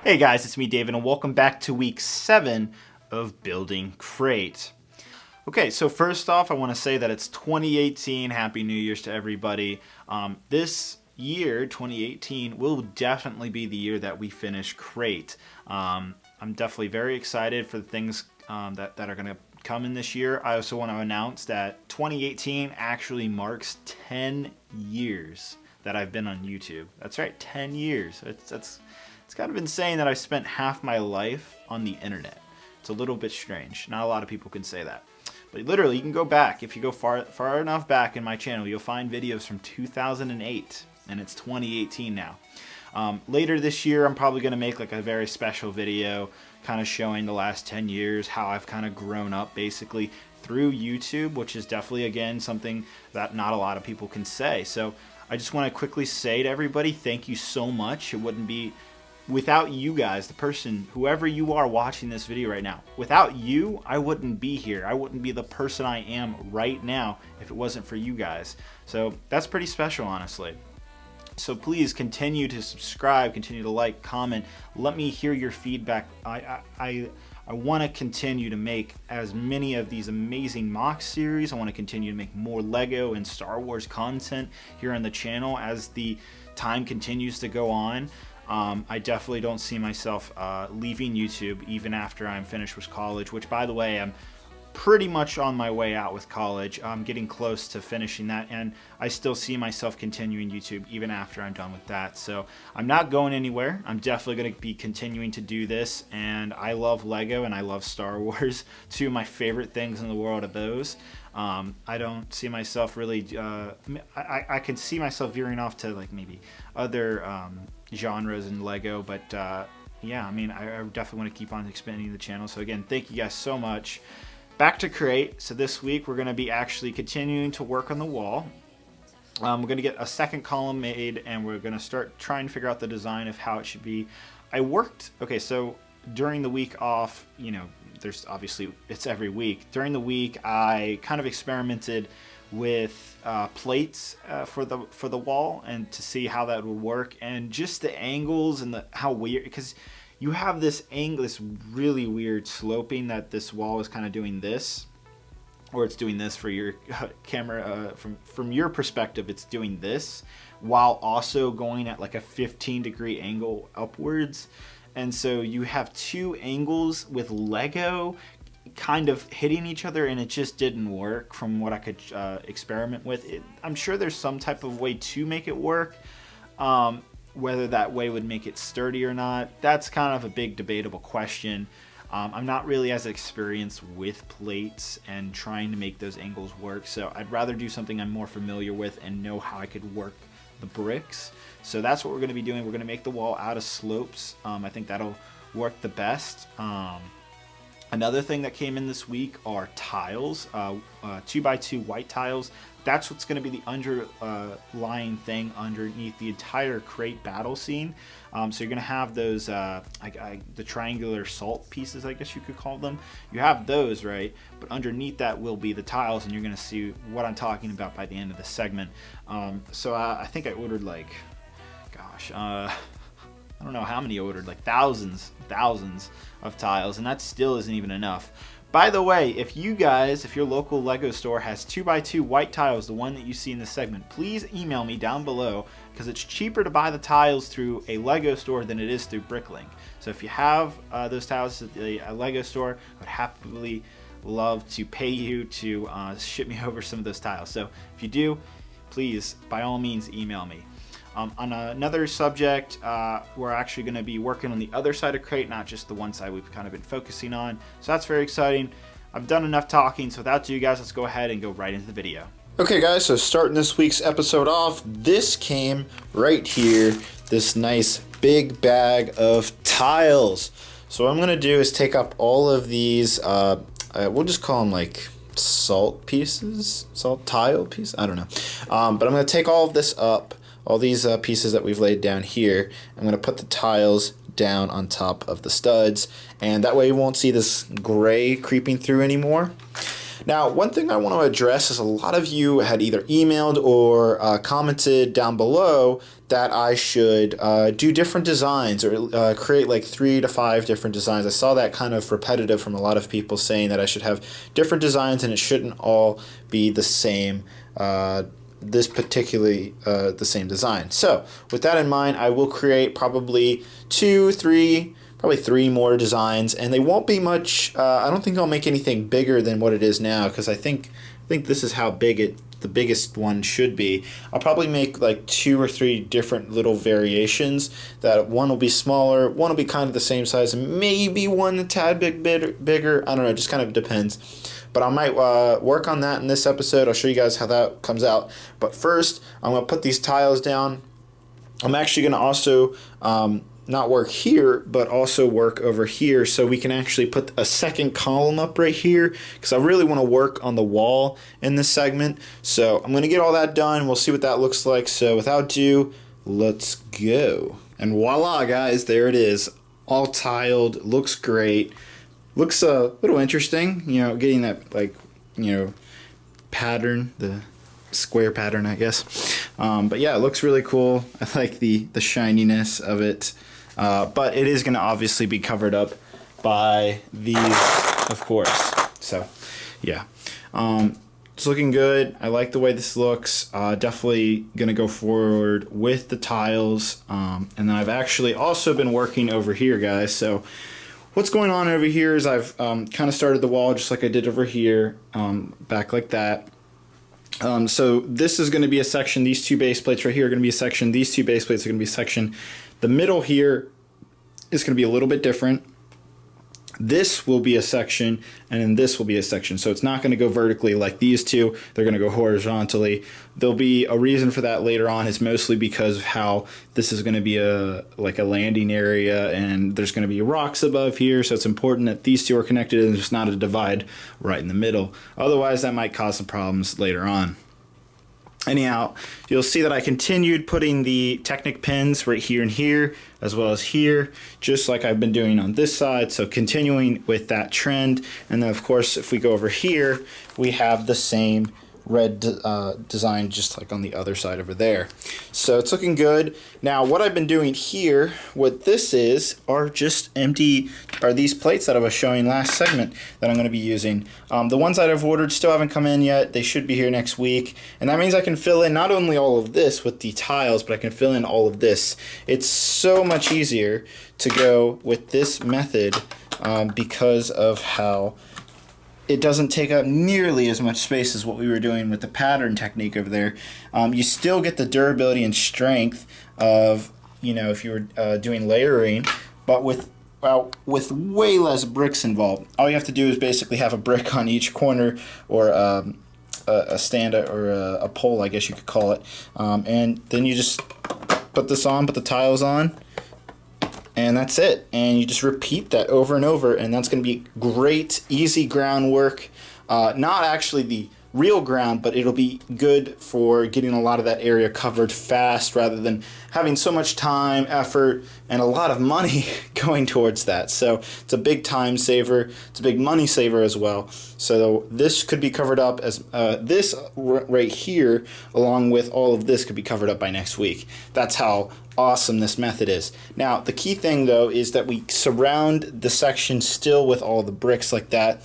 Hey guys, it's me David and welcome back to week 7 of building Crait. Okay, so first off I want to say that it's 2018. Happy New Year's to everybody. This year, 2018, will definitely be the year that we finish Crait. I'm definitely very excited for the things that are going to come in this year. I also want to announce that 2018 actually marks 10 years that I've been on YouTube. That's right, 10 years. It's kind of insane that I've spent half my life on the internet. It's a little bit strange. Not a lot of people can say that. But literally, you can go back. If you go far enough back in my channel, you'll find videos from 2008, and it's 2018 now. Later this year, I'm probably going to make like a very special video kind of showing the last 10 years, how I've kind of grown up basically through YouTube, which is definitely, again, something that not a lot of people can say. So I just want to quickly say to everybody, thank you so much. It wouldn't be without you guys, the person, whoever you are watching this video right now, without you, I wouldn't be here. I wouldn't be the person I am right now if it wasn't for you guys. So that's pretty special, honestly. So please continue to subscribe, continue to like, comment. Let me hear your feedback. I want to continue to make as many of these amazing mock series. I want to continue to make more Lego and Star Wars content here on the channel as the time continues to go on. I definitely don't see myself leaving YouTube even after I'm finished with college, which, by the way, I'm pretty much on my way out with college. I'm getting close to finishing that, and I still see myself continuing YouTube even after I'm done with that. So I'm not going anywhere. I'm definitely going to be continuing to do this, and I love Lego and I love Star Wars. Two of my favorite things in the world are those. I don't see myself really, I can see myself veering off to like maybe other genres in Lego, but yeah, I mean, I definitely want to keep on expanding the channel. So again, thank you guys so much. Back to Crait. So this week we're going to be actually continuing to work on the wall. We're going to get a second column made, and we're going to start trying to figure out the design of how it should be. Okay, so during the week off, you know, there's obviously, it's every week. During the week, I kind of experimented with plates for the wall, and to see how that would work, and just the angles and how weird, because you have this angle, this really weird sloping that this wall is kind of doing this, or it's doing this for your camera. From your perspective, it's doing this while also going at like a 15-degree angle upwards. And so you have two angles with Lego kind of hitting each other, and it just didn't work from what I could experiment with. I'm sure there's some type of way to make it work. Whether that way would make it sturdy or not, that's kind of a big debatable question. I'm not really as experienced with plates and trying to make those angles work, so I'd rather do something I'm more familiar with and know how I could work the bricks. So that's what we're going to be doing. We're going to make the wall out of slopes. I think that'll work the best. Another thing that came in this week are tiles, 2x2 white tiles. That's what's going to be the underlying thing underneath the entire Crait battle scene. So you're going to have those, the triangular salt pieces, I guess you could call them. You have those, right? But underneath that will be the tiles, and you're going to see what I'm talking about by the end of the segment. So I think I ordered like, gosh, I don't know how many I ordered, like thousands of tiles, and that still isn't even enough. By the way, if your local Lego store has 2x2 white tiles, the one that you see in this segment, please email me down below, because it's cheaper to buy the tiles through a Lego store than it is through Bricklink. So if you have those tiles at a Lego store, I would happily love to pay you to ship me over some of those tiles. So if you do, please, by all means, email me. On another subject, we're actually going to be working on the other side of Crait, not just the one side we've kind of been focusing on. So that's very exciting. I've done enough talking, so without you guys, let's go ahead and go right into the video. Okay guys, so starting this week's episode off, this came right here, this nice big bag of tiles. So what I'm going to do is take up all of these, we'll just call them like salt pieces, salt tile pieces, I don't know. But I'm going to take all of this up. All these pieces that we've laid down here, I'm going to put the tiles down on top of the studs, and that way you won't see this gray creeping through anymore. Now, one thing I want to address is a lot of you had either emailed or commented down below that I should do different designs or create like 3 to 5 different designs. I saw that kind of repetitive from a lot of people saying that I should have different designs and it shouldn't all be the same, this particularly the same design. So with that in mind, I will create probably 2, 3, probably 3 more designs, and they won't be much. I don't think I'll make anything bigger than what it is now, because I think this is how big the biggest one should be. I'll probably make like 2 or 3 different little variations. That one will be smaller, one will be kind of the same size, and maybe one a tad bit bigger. I don't know, it just kind of depends. But I might work on that in this episode. I'll show you guys how that comes out. But first, I'm going to put these tiles down. I'm actually going to also not work here, but also work over here, so we can actually put a second column up right here, because I really want to work on the wall in this segment. So I'm going to get all that done. We'll see what that looks like. So without ado, let's go. And voila, guys, there it is. All tiled. Looks great. Looks a little interesting, you know, getting that, like, you know, pattern, the square pattern, I guess. But yeah, it looks really cool. I like the shininess of it. But it is going to obviously be covered up by these, of course. So, yeah. It's looking good. I like the way this looks. Definitely going to go forward with the tiles. And then I've actually also been working over here, guys. So what's going on over here is I've kind of started the wall just like I did over here, back like that. So this is going to be a section. These 2 base plates right here are going to be a section. These 2 base plates are going to be a section. The middle here is going to be a little bit different. This will be a section, and then this will be a section. So it's not going to go vertically like these 2. They're going to go horizontally. There'll be a reason for that later on. It's mostly because of how this is going to be like a landing area, and there's going to be rocks above here. So it's important that these 2 are connected and there's not a divide right in the middle. Otherwise, that might cause some problems later on. Anyhow, you'll see that I continued putting the Technic pins right here and here, as well as here, just like I've been doing on this side. So continuing with that trend. And then, of course, if we go over here, we have the same red design just like on the other side over there. So it's looking good. Now what I've been doing here, what this is, are just these plates that I was showing last segment that I'm going to be using. The ones that I've ordered still haven't come in yet. They should be here next week, and that means I can fill in not only all of this with the tiles, but I can fill in all of this. It's so much easier to go with this method because of how it doesn't take up nearly as much space as what we were doing with the pattern technique over there. You still get the durability and strength of, you know, if you were doing layering, but with way less bricks involved. All you have to do is basically have a brick on each corner, or a stand or a pole, I guess you could call it. And then you just put this on, put the tiles on, and that's it. And you just repeat that over and over, and that's going to be great, easy groundwork. Not actually the real ground, but it'll be good for getting a lot of that area covered fast, rather than having so much time, effort, and a lot of money going towards that. So it's a big time saver. It's a big money saver as well. So this could be covered up as this right here, along with all of this, could be covered up by next week. That's how awesome this method is. Now the key thing though is that we surround the section still with all the bricks like that,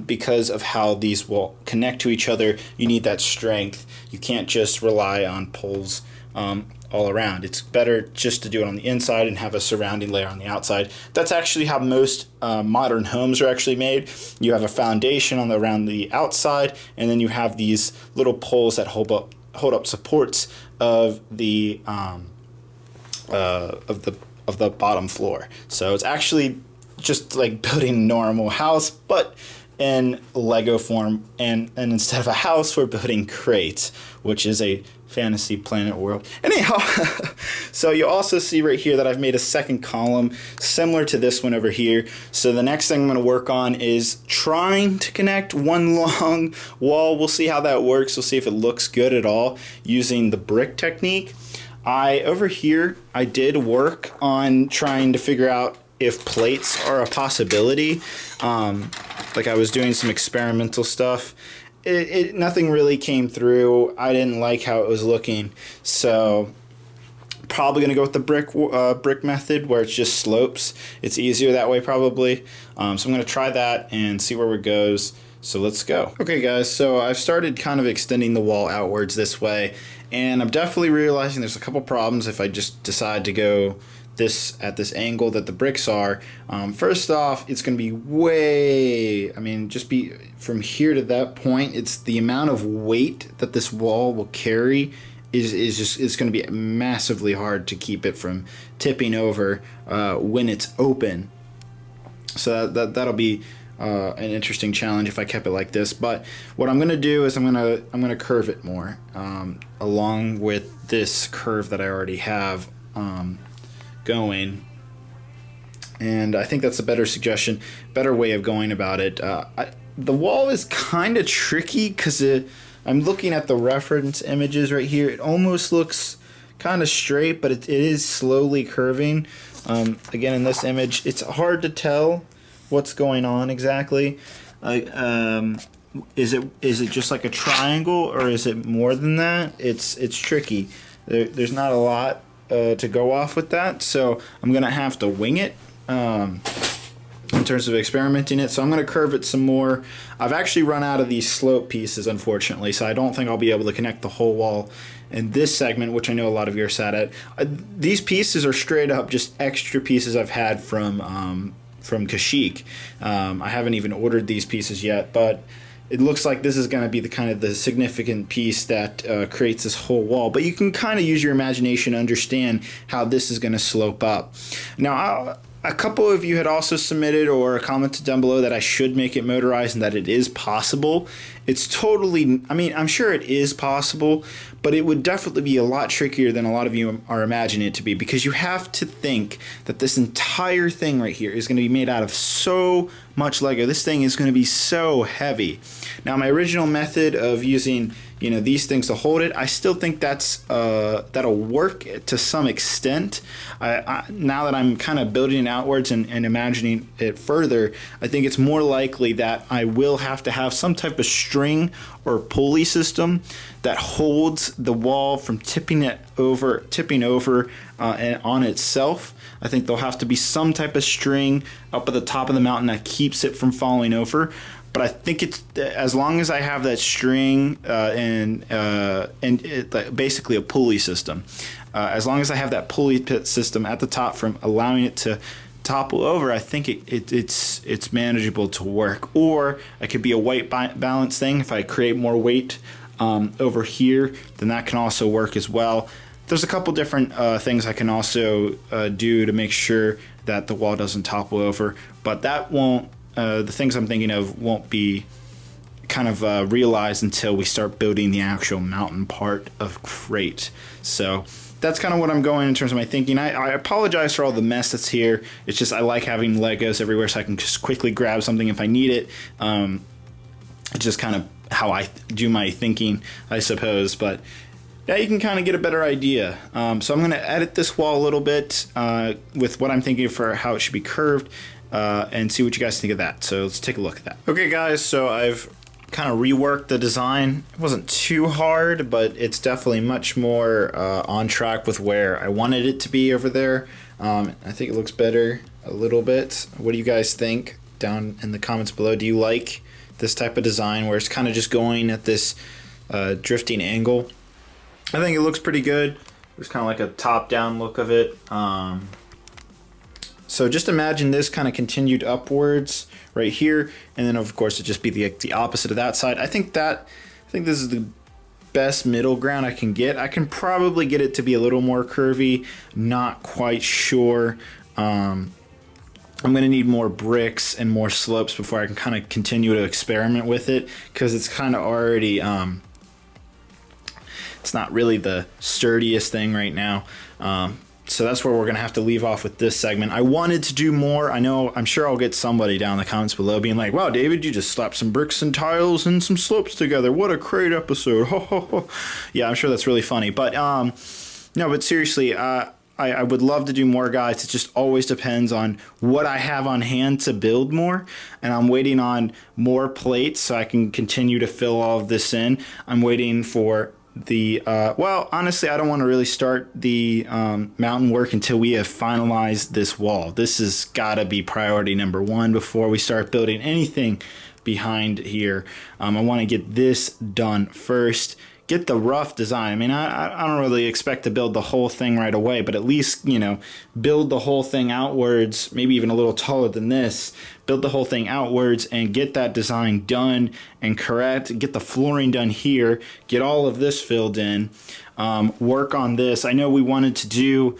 because of how these will connect to each other. You need that strength. You can't just rely on poles all around. It's better just to do it on the inside and have a surrounding layer on the outside. That's actually how most modern homes are actually made. You have a foundation around the outside, and then you have these little poles that hold up supports of the bottom floor. So it's actually just like building a normal house, but in Lego form, and instead of a house, we're building Crait, which is a fantasy planet world. Anyhow, so you also see right here that I've made a second column similar to this one over here. So the next thing I'm going to work on is trying to connect one long wall. We'll see how that works. We'll see if it looks good at all using the brick technique. Over here, I did work on trying to figure out if plates are a possibility. like I was doing some experimental stuff. Nothing really came through. I didn't like how it was looking, so probably gonna go with the brick method where it's just slopes. It's easier that way probably. So I'm gonna try that and see where it goes. So let's go. Okay guys, so I've started kind of extending the wall outwards this way, and I'm definitely realizing there's a couple problems if I just decide to go at this angle that the bricks are. First off, it's going to be way, just be from here to that point, it's the amount of weight that this wall will carry is going to be massively hard to keep it from tipping over when it's open. So that'll be an interesting challenge if I kept it like this. But what I'm going to do is I'm going to curve it more along with this curve that I already have going, and I think that's a better suggestion, better way of going about it. The wall is kind of tricky because I'm looking at the reference images right here. It almost looks kind of straight, but it is slowly curving. Again, in this image, it's hard to tell what's going on exactly. Is it just like a triangle, or is it more than that? It's tricky. There's not a lot to go off with that, so I'm gonna have to wing it in terms of experimenting it. So I'm gonna curve it some more. I've actually run out of these slope pieces, unfortunately, so I don't think I'll be able to connect the whole wall in this segment, which I know a lot of you are sad at. These pieces are straight up just extra pieces I've had from Kashyyyk. I haven't even ordered these pieces yet, but it looks like this is going to be the significant piece that creates this whole wall. But you can kind of use your imagination to understand how this is going to slope up. Now, a couple of you had also submitted or commented down below that I should make it motorized and that it is possible. It's totally, I'm sure it is possible, but it would definitely be a lot trickier than a lot of you are imagining it to be, because you have to think that this entire thing right here is going to be made out of so much Lego. This thing is going to be so heavy. Now, my original method of using these things to hold it, I still think that'll work to some extent. Now that I'm kind of building it outwards and imagining it further, I think it's more likely that I will have to have some type of string or pulley system that holds the wall from tipping over and on itself. I think there'll have to be some type of string up at the top of the mountain that keeps it from falling over. But I think it's, as long as I have that string and basically a pulley system, as long as I have that pulley system at the top from allowing it to topple over, I think it's manageable to work. Or it could be a weight balance thing. If I create more weight over here, then that can also work as well. There's a couple different things I can also do to make sure that the wall doesn't topple over, but that won't. The things I'm thinking of won't be kind of realized until we start building the actual mountain part of Crait. So that's kind of what I'm going in terms of my thinking. I apologize for all the mess that's here. It's just I like having Legos everywhere so I can just quickly grab something if I need it. It's just kind of how I do my thinking, I suppose. But yeah, you can kind of get a better idea. So I'm going to edit this wall a little bit with what I'm thinking for how it should be curved. And see what you guys think of that. So let's take a look at that. Okay guys, so I've kind of reworked the design. It wasn't too hard, but it's definitely much more on track with where I wanted it to be over there. I think it looks better a little bit. What do you guys think down in the comments below? Do you like this type of design where it's kind of just going at this drifting angle? I think it looks pretty good. There's kind of like a top-down look of it. So just imagine this kind of continued upwards right here, and then of course it'd just be the opposite of that side. I think this is the best middle ground I can get. I can probably get it to be a little more curvy, not quite sure. I'm gonna need more bricks and more slopes before I can kind of continue to experiment with it, because it's kind of already it's not really the sturdiest thing right now. So that's where we're going to have to leave off with this segment. I wanted to do more. I'm sure I'll get somebody down in the comments below being like, wow, David, you just slapped some bricks and tiles and some slopes together. What a Crait episode. Yeah, I'm sure that's really funny. But no, but seriously, I would love to do more, guys. It just always depends on what I have on hand to build more. And I'm waiting on more plates so I can continue to fill all of this in. I'm waiting for the, well, honestly, I don't want to really start the mountain work until we have finalized this wall. This has got to be priority number one before we start building anything behind here. I want to get this done first. Get the rough design. I mean, I don't really expect to build the whole thing right away, but at least, you know, build the whole thing outwards, maybe even a little taller than this, build the whole thing outwards and get that design done and correct, get the flooring done here, get all of this filled in, work on this. I know we wanted to do,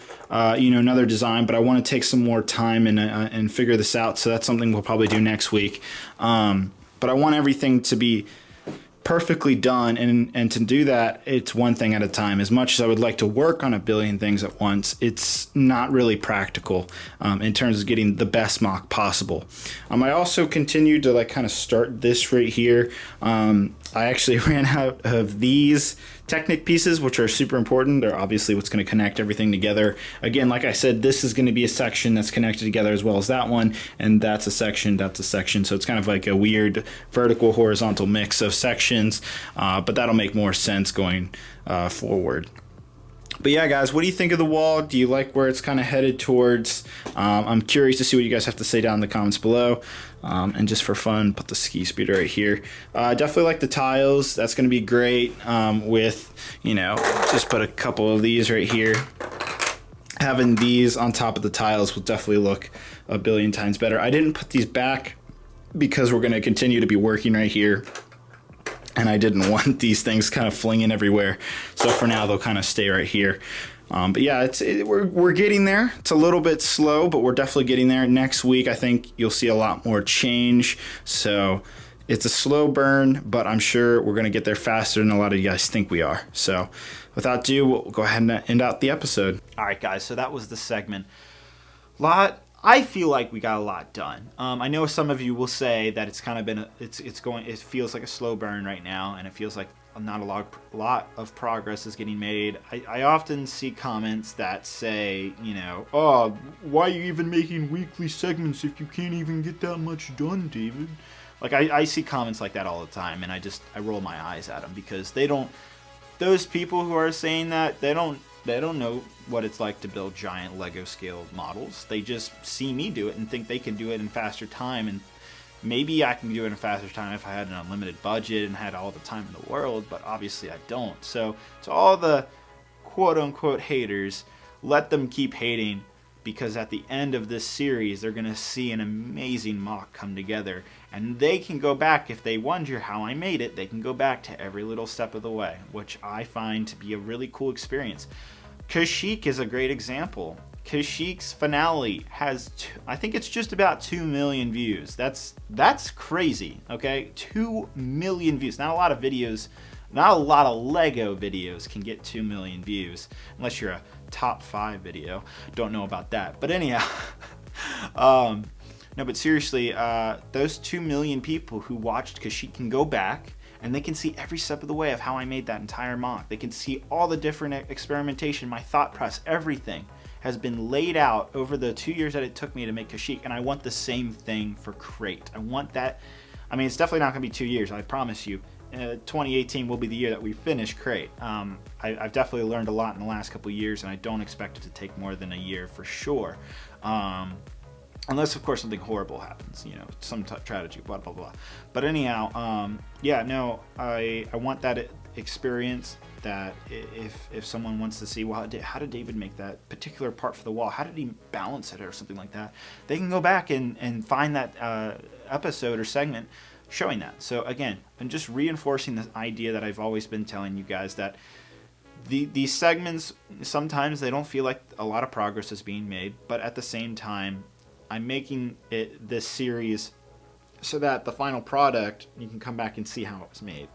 you know, another design, but I want to take some more time and figure this out. So that's something we'll probably do next week. But I want everything to be perfectly done, and to do that, it's one thing at a time. As much as I would like to work on a billion things at once, it's not really practical in terms of getting the best mock possible. I also continued to like kind of start this right here. I actually ran out of these Technic pieces, which are super important. They're obviously what's going to connect everything together. Again, like I said, this is going to be a section that's connected together as well as that one, and that's a section, that's a section. So it's kind of like a weird vertical horizontal mix of sections, but that'll make more sense going forward. But yeah, guys, what do you think of the wall? Do you like where it's kind of headed towards? I'm curious to see what you guys have to say down in the comments below. And just for fun, put the ski speeder right here. Definitely like the tiles. That's going to be great with, you know, just put a couple of these right here. Having these on top of the tiles will definitely look a billion times better. I didn't put these back because we're going to continue to be working right here. And I didn't want these things kind of flinging everywhere. So for now, they'll kind of stay right here. But yeah, we're getting there. It's a little bit slow, but we're definitely getting there. Next week, I think you'll see a lot more change. So it's a slow burn, but I'm sure we're going to get there faster than a lot of you guys think we are. So without ado, we'll go ahead and end out the episode. All right, guys, so that was the segment. I feel like we got a lot done. I know some of you will say that it's kind of been it feels like a slow burn right now, and it feels like not a lot of progress is getting made. I often see comments that say, you know, oh, why are you even making weekly segments if you can't even get that much done, David? Like I see comments like that all the time, and I roll my eyes at them because those people who are saying that, they don't know what it's like to build giant Lego scale models. They just see me do it and think they can do it in faster time, and maybe I can do it in a faster time if I had an unlimited budget and had all the time in the world, but obviously I don't. So to all the quote-unquote haters, let them keep hating, because at the end of this series, they're going to see an amazing mock come together, and they can go back, if they wonder how I made it, they can go back to every little step of the way, which I find to be a really cool experience. Kashyyyk is a great example. Kashyyyk's finale has, I think it's just about 2 million views. That's crazy, okay? 2 million views. Not a lot of videos, not a lot of Lego videos can get 2 million views, unless you're a top 5 video. Don't know about that. But anyhow, no, but seriously, those 2 million people who watched Kashyyyk can go back, and they can see every step of the way of how I made that entire mock. They can see all the different experimentation, my thought process, everything has been laid out over the 2 years that it took me to make Kashyyyk, and I want the same thing for Crait. I want that. I mean, it's definitely not going to be 2 years, I promise you. 2018 will be the year that we finish Crait. I've definitely learned a lot in the last couple years, and I don't expect it to take more than a year for sure. Unless, of course, something horrible happens, you know, some tragedy, blah, blah, blah. But anyhow, yeah, no, I want that experience, that if someone wants to see, well, how did David make that particular part for the wall? How did he balance it or something like that? They can go back and find that episode or segment showing that. So again, I'm just reinforcing this idea that I've always been telling you guys, that these segments, sometimes they don't feel like a lot of progress is being made, but at the same time, I'm making this series so that the final product, you can come back and see how it was made.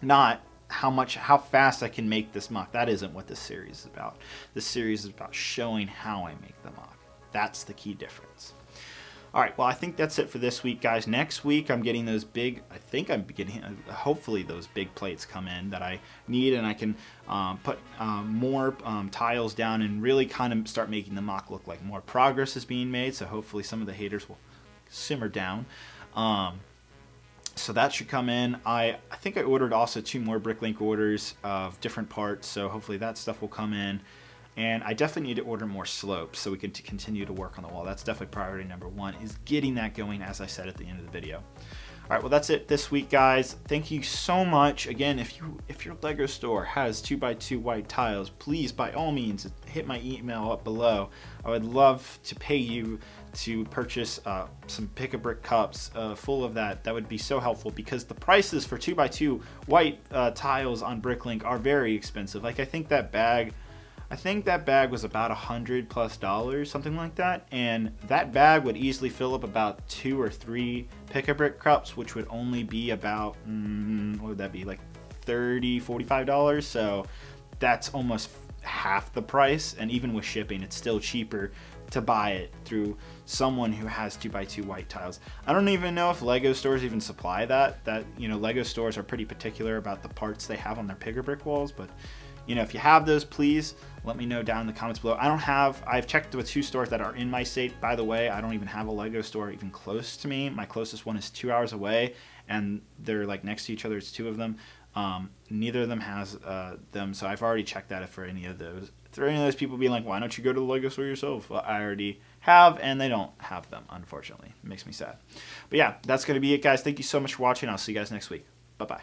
Not how fast I can make this mock. That isn't what this series is about. This series is about showing how I make the mock. That's the key difference. All right, well, I think that's it for this week, guys. Next week, I'm getting those big, hopefully those big plates come in that I need, and I can put more tiles down and really kind of start making the MOC look like more progress is being made, so hopefully some of the haters will simmer down. So that should come in. I think I ordered also 2 more Bricklink orders of different parts, so hopefully that stuff will come in. And I definitely need to order more slopes so we can continue to work on the wall. That's definitely priority number 1, is getting that going, as I said at the end of the video. All right, well, that's it this week, guys. Thank you so much. Again, if your Lego store has 2x2 white tiles, please, by all means, hit my email up below. I would love to pay you to purchase some Pick-a-Brick cups full of that. That would be so helpful, because the prices for 2x2 white tiles on Bricklink are very expensive. Like, I think that bag was about $100+, something like that, and that bag would easily fill up about 2 or 3 Pick-a-Brick cups, which would only be about what would that be, like $30, $45. So that's almost half the price, and even with shipping, it's still cheaper to buy it through someone who has 2x2 white tiles. I don't even know if Lego stores even supply that. Lego stores are pretty particular about the parts they have on their Pick-a-Brick walls, but if you have those, please let me know down in the comments below. I've checked with 2 stores that are in my state. By the way, I don't even have a Lego store even close to me. My closest one is 2 hours away, and they're like next to each other. It's 2 of them. Neither of them has them, so I've already checked that for any of those. If there are any of those people being like, why don't you go to the Lego store yourself? Well, I already have, and they don't have them, unfortunately. It makes me sad. But yeah, that's going to be it, guys. Thank you so much for watching. I'll see you guys next week. Bye-bye.